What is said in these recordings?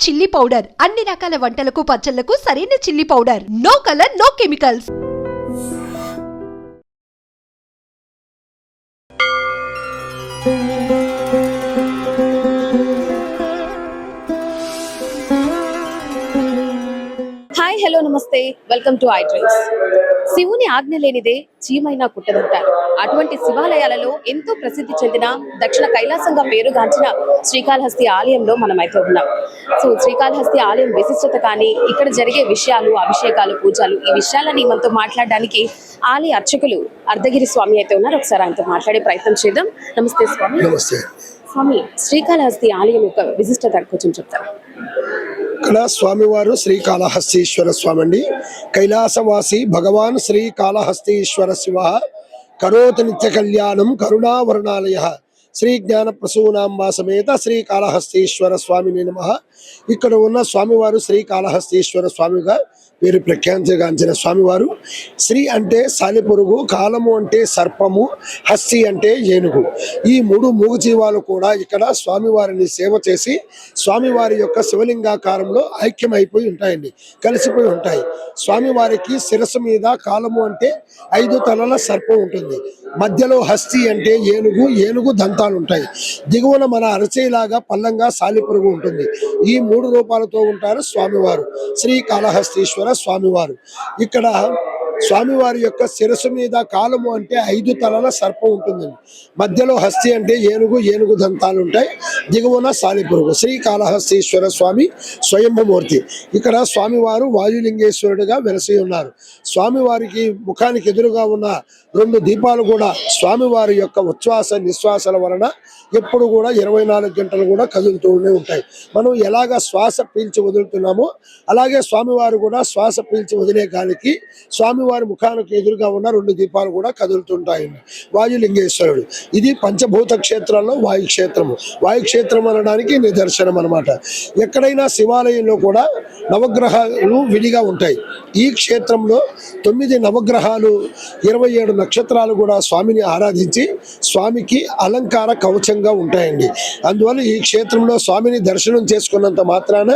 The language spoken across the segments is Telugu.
చిల్లీ పౌడర్ అన్ని రకాల వంటలకు పచ్చళ్లకు సరైన chilli powder. No colour, no chemicals. Hi, hello, namaste, welcome to I dreams. శివుని ఆజ్ఞ లేనిదే చీమైనా కుట్టదంటారు. అటువంటి శివాలయాలలో ఎంతో ప్రసిద్ధి చెందిన దక్షిణ కైలాసంగా పేరుగాంచిన శ్రీకాళహస్తి ఆలయంలో మనమైతే ఉన్నాం. సో శ్రీకాళహస్తి ఆలయం విశిష్టత కానీ, ఇక్కడ జరిగే విషయాలు, అభిషేకాలు, పూజలు, ఈ విషయాలని మనతో మాట్లాడడానికి ఆలయ అర్చకులు అర్ధగిరి స్వామి అయితే ఉన్నారు. ఒకసారి ఆయనతో మాట్లాడే ప్రయత్నం చేద్దాం. నమస్తే స్వామి. నమస్తే స్వామి, శ్రీకాళహస్తి ఆలయం యొక్క విశిష్టత కొంచెం చెప్తారా? ఇక్కడ స్వామివారు శ్రీకాళహస్తీశ్వర స్వామి అండి. కైలాసవాసి భగవాన్ శ్రీకాళహస్తీశ్వర శివ కరోతి నిత్య కళ్యాణం కరుణావర్ణాలయ శ్రీ జ్ఞాన ప్రసూనాంబ సమేత శ్రీకాళహస్తీశ్వర స్వామిని నమః. ఇక్కడ ఉన్న స్వామివారు శ్రీకాళహస్తీశ్వర స్వామిగా పేరు ప్రఖ్యాతిగాంచిన స్వామివారు. శ్రీ అంటే సాలిపురుగు, కాలము అంటే సర్పము, హస్తి అంటే ఏనుగు. ఈ మూడు మూగజీవాలు కూడా ఇక్కడ స్వామివారిని సేవ చేసి స్వామివారి యొక్క శివలింగాకారంలో ఐక్యమైపోయి ఉంటాయండి, కలిసిపోయి ఉంటాయి. స్వామివారికి శిరస్సు మీద కాలము అంటే 5 తలల సర్పం ఉంటుంది, మధ్యలో హస్తి అంటే ఏనుగు, ఏనుగు దంతాలు ఉంటాయి, దిగువన మన అరచేలాగా పల్లంగా సాలిపురుగు ఉంటుంది. ఈ 3 రూపాలతో ఉంటారు స్వామివారు శ్రీకాళహస్తీశ్వర స్వామివారు. ఇక్కడ స్వామివారి యొక్క శిరస్సు మీద కాలము అంటే 5 తలల సర్పం ఉంటుందండి, మధ్యలో హస్తి అంటే ఏనుగు, ఏనుగు దంతాలు ఉంటాయి, దిగువన సాలిపురుగు. శ్రీకాళహస్తీశ్వర స్వామి స్వయంభూమూర్తి. ఇక్కడ స్వామివారు వాయులింగేశ్వరుడిగా వెలసి ఉన్నారు. స్వామివారికి ముఖానికి ఎదురుగా ఉన్న 2 దీపాలు కూడా స్వామివారి యొక్క ఉచ్ఛ్వాస నిశ్వాసాల వలన ఎప్పుడు కూడా 24 గంటలు కూడా కదులుతూనే ఉంటాయి. మనం ఎలాగ శ్వాస పీల్చి వదులుతున్నామో అలాగే స్వామివారు కూడా శ్వాస పీల్చి వదిలే గాలికి స్వామివారి ముఖానికి ఎదురుగా ఉన్న 2 దీపాలు కూడా కదులుతుంటాయండి. వాయులింగేశ్వరుడు ఇది పంచభూత క్షేత్రాల్లో వాయుక్షేత్రము. వాయుక్షేత్రం అనడానికి నిదర్శనం అనమాట. ఎక్కడైనా శివాలయంలో కూడా నవగ్రహాలు విడిగా ఉంటాయి. ఈ క్షేత్రంలో 9 నవగ్రహాలు, 27 నక్షత్రాలు కూడా స్వామిని ఆరాధించి స్వామికి అలంకార కవచంగా ఉంటాయండి. అందువల్ల ఈ క్షేత్రంలో స్వామిని దర్శనం చేసుకున్నంత మాత్రాన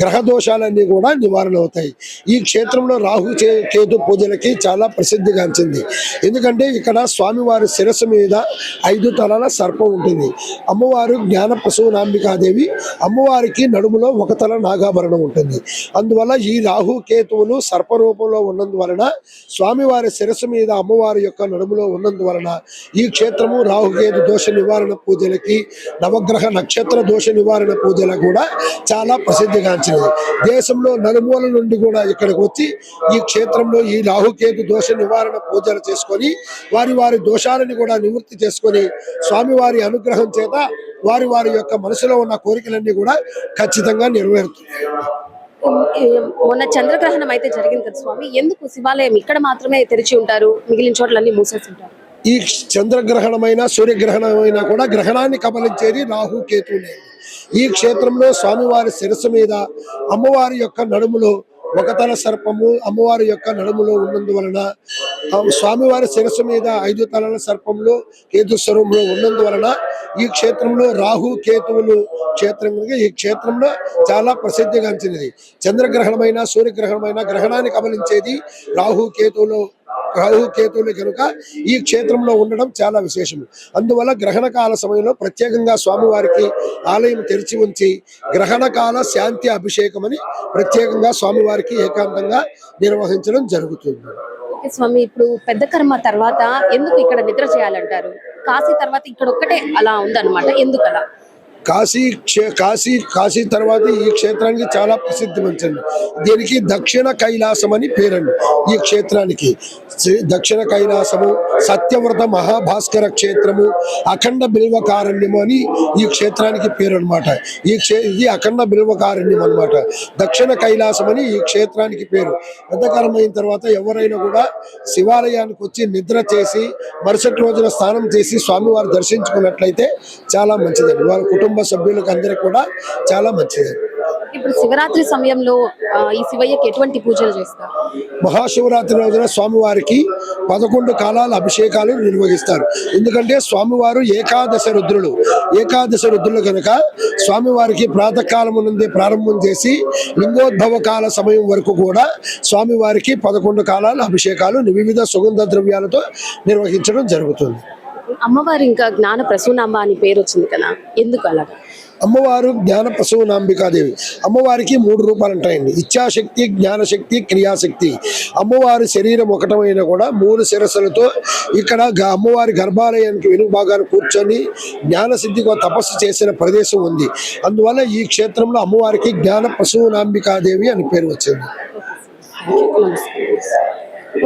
గ్రహ దోషాలన్నీ కూడా నివారణ అవుతాయి. ఈ క్షేత్రంలో రాహు కేతు పూజలకి చాలా ప్రసిద్ధిగాంచింది. ఎందుకంటే ఇక్కడ స్వామివారి శిరస్సు మీద 5 తలల సర్పం ఉంటుంది. అమ్మవారు జ్ఞాన ప్రసూనాంబికాదేవి, అమ్మవారికి నడుములో 1 తల నాగాభరణం ఉంటుంది. అందువల్ల ఈ రాహు కేతువులు సర్పరూపంలో ఉన్నందువలన స్వామివారి శిరస్సు మీద అమ్మవారి యొక్క నడుములో ఉన్నందువలన ఈ క్షేత్రము రాహుకేతు దోష నివారణ పూజలకి, నవగ్రహ నక్షత్ర దోష నివారణ పూజలకు కూడా చాలా ప్రసిద్ధిగాంచినది. దేశంలో నలుమూల నుండి కూడా ఇక్కడికి వచ్చి ఈ క్షేత్రంలో ఈ రాహుకేతు దోష నివారణ పూజలు చేసుకొని వారి వారి దోషాలను కూడా నివృత్తి చేసుకొని స్వామివారి అనుగ్రహం చేత వారి వారి యొక్క మనసులో ఉన్న కోరికలన్నీ కూడా ఖచ్చితంగా నెరవేరుతున్నాయి. మొన్న చంద్రగ్రహణం అయితే జరిగింది కదా స్వామి, ఎందుకు శివాలయం ఇక్కడ మాత్రమే తెరిచి ఉంటారు, మిగిలిన చోట్లన్నీ మూసేసి ఉంటారు? ఈ చంద్రగ్రహణమైన సూర్యగ్రహణమైనా కూడా గ్రహణాన్ని కబలించేది రాహు కేతువులే. ఈ క్షేత్రంలో స్వామివారి శిరస్సు మీద అమ్మవారి యొక్క నడుములో 1 తల సర్పము అమ్మవారి యొక్క నడుములో ఉన్నందువలన, స్వామివారి శిరస్సు మీద 5 తలల సర్పంలో కేతు స్వరూపంలో ఉన్నందువలన ఈ క్షేత్రంలో రాహు కేతువులు క్షేత్రంగా ఈ క్షేత్రంలో చాలా ప్రసిద్ధిగాంచినది. చంద్రగ్రహణమైన సూర్యగ్రహణమైన గ్రహణాన్ని కబలించేది రాహు కేతువులు కనుక ఈ క్షేత్రంలో ఉండడం చాలా విశేషము. అందువల్ల గ్రహణ కాల సమయంలో ప్రత్యేకంగా స్వామివారికి ఆలయం తెరిచి ఉంచి గ్రహణ కాల శాంతి అభిషేకం అని ప్రత్యేకంగా స్వామివారికి ఏకాంతంగా నిర్వహించడం జరుగుతుంది. స్వామి, ఇప్పుడు పెద్ద కర్మ తర్వాత ఎందుకు ఇక్కడ నిద్ర చేయాలంటారు? కాశీ తర్వాత ఇక్కడ ఒక్కటే అలా ఉందన్నమాట, ఎందుకు అలా? కాశీ తర్వాత ఈ క్షేత్రానికి చాలా ప్రసిద్ధి మంచింది. దీనికి దక్షిణ కైలాసం అని పేరండి. ఈ క్షేత్రానికి దక్షిణ కైలాసము, సత్యవ్రత మహాభాస్కర క్షేత్రము, అఖండ బిల్వకారణ్యము అని ఈ క్షేత్రానికి పేరు అనమాట. ఇది అఖండ బిల్వకారణ్యం అనమాట. దక్షిణ కైలాసం అని ఈ క్షేత్రానికి పేరు. పెద్దకాలం అయిన తర్వాత ఎవరైనా కూడా శివాలయానికి వచ్చి నిద్ర చేసి మరుసటి రోజున స్నానం చేసి స్వామివారు దర్శించుకున్నట్లయితే చాలా మంచిదండి. వాళ్ళ కుటుంబ సభ్యులకు అందరికీ కూడా చాలా మంచిది. ఇప్పుడు శివరాత్రి సమయంలో ఈ శివయ్యకి ఎటువంటి పూజలు చేస్తారు? మహాశివరాత్రి రోజున స్వామివారికి 11 కాలాల అభిషేకాలు నిర్వహిస్తారు. ఎందుకంటే స్వామివారు ఏకాదశ రుద్రులు కనుక స్వామివారికి ప్రాతకాలము నుండి ప్రారంభం చేసి లింగోద్భవ కాల సమయం వరకు కూడా స్వామివారికి 11 కాలాల అభిషేకాలు వివిధ సుగంధ ద్రవ్యాలతో నిర్వహించడం జరుగుతుంది. అమ్మవారు ఇంకా జ్ఞాన ప్రసూనాంబ అని పేరు వచ్చింది కదా, ఎందుకు అలాగా? అమ్మవారు జ్ఞాన ప్రసూనాంబికాదేవి. అమ్మవారికి 3 రూపాలు ఉంటాయండి. ఇచ్ఛాశక్తి, జ్ఞానశక్తి, క్రియాశక్తి. అమ్మవారి శరీరం ఒకటమైన కూడా 3 శిరస్సులతో ఇక్కడ అమ్మవారి గర్భాలయానికి వెనుక భాగాన్ని కూర్చొని జ్ఞానసిద్ధిగా తపస్సు చేసిన ప్రదేశం ఉంది. అందువల్ల ఈ క్షేత్రంలో అమ్మవారికి జ్ఞాన ప్రసూనాంబికాదేవి అని పేరు వచ్చింది.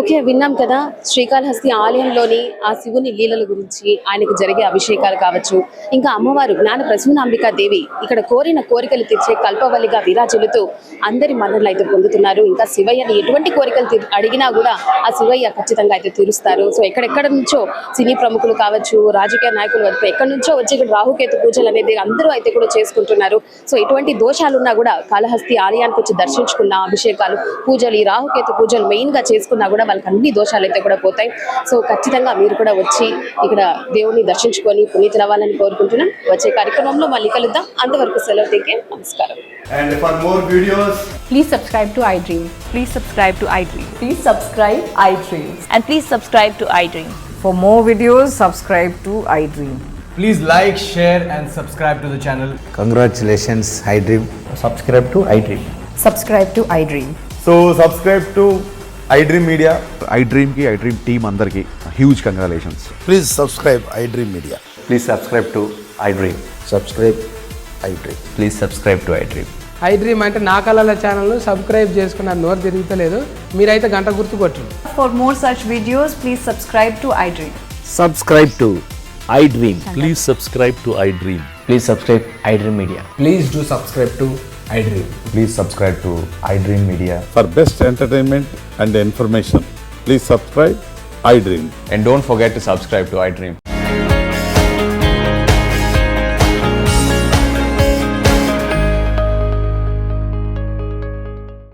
ఓకే, విన్నాం కదా శ్రీకాళహస్తి ఆలయంలోని ఆ శివుని లీలల గురించి, ఆయనకు జరిగే అభిషేకాలు కావచ్చు, ఇంకా అమ్మవారు జ్ఞాన ప్రసూనాంబికా దేవి ఇక్కడ కోరిన కోరికలు తీర్చే కల్పవల్లిగా విరాజిల్లుతూ అందరి మన్ననలు అయితే పొందుతున్నారు. ఇంకా శివయ్యని ఎటువంటి కోరికలు అడిగినా కూడా ఆ శివయ్య ఖచ్చితంగా అయితే తీరుస్తారు. సో ఎక్కడెక్కడ నుంచో సినీ ప్రముఖులు కావచ్చు, రాజకీయ నాయకులు వరకు ఎక్కడి నుంచో వచ్చి ఇక్కడ రాహుకేతు పూజలు అనేది అందరూ అయితే కూడా చేసుకుంటున్నారు. సో ఎటువంటి దోషాలున్నా కూడా కాళహస్తి ఆలయానికి వచ్చి దర్శించుకున్న అభిషేకాలు, పూజలు, ఈ రాహుకేతు పూజలు మెయిన్ గా చేసుకున్నా కూడా వాళ్ళకి అన్ని దోషాలు అయితే కూడా పోతాయి. సో ఖచ్చితంగా మీరు కూడా వచ్చి ఇక్కడ దేవుని దర్శించుకొని పునీతులు అవ్వాలని కోరుకుంటున్నాం. వచ్చే కార్యక్రమంలో మళ్ళీ కలుద్దాం. అంతవరకు సెలవు. take care. నమస్కారం. And for more videos, Please subscribe to iDream. Please subscribe to iDream. Please subscribe iDream. And please subscribe to iDream. For more videos, subscribe to iDream. please like, share and subscribe to the channel. Congratulations, iDream. Subscribe to iDream. Subscribe to iDream. So subscribe to iDream Media. iDream की iDream team अंदर की huge congratulations. Please subscribe iDream Media. Please subscribe to iDream. Subscribe iDream. Please subscribe to iDream. iDream అంటే నా కళల ఛానల్ను సబ్స్క్రైబ్ చేసుకున్న నోరు తిరుగుతలేదు, మీరైతే గంట గుర్తు కొట్టండి. For more such videos, please subscribe to iDream. Subscribe to iDream. Please subscribe to iDream. Please subscribe iDream Media. Please do subscribe to iDream. Please subscribe to iDream Media. For best entertainment and information, please subscribe iDream. And don't forget to subscribe to iDream.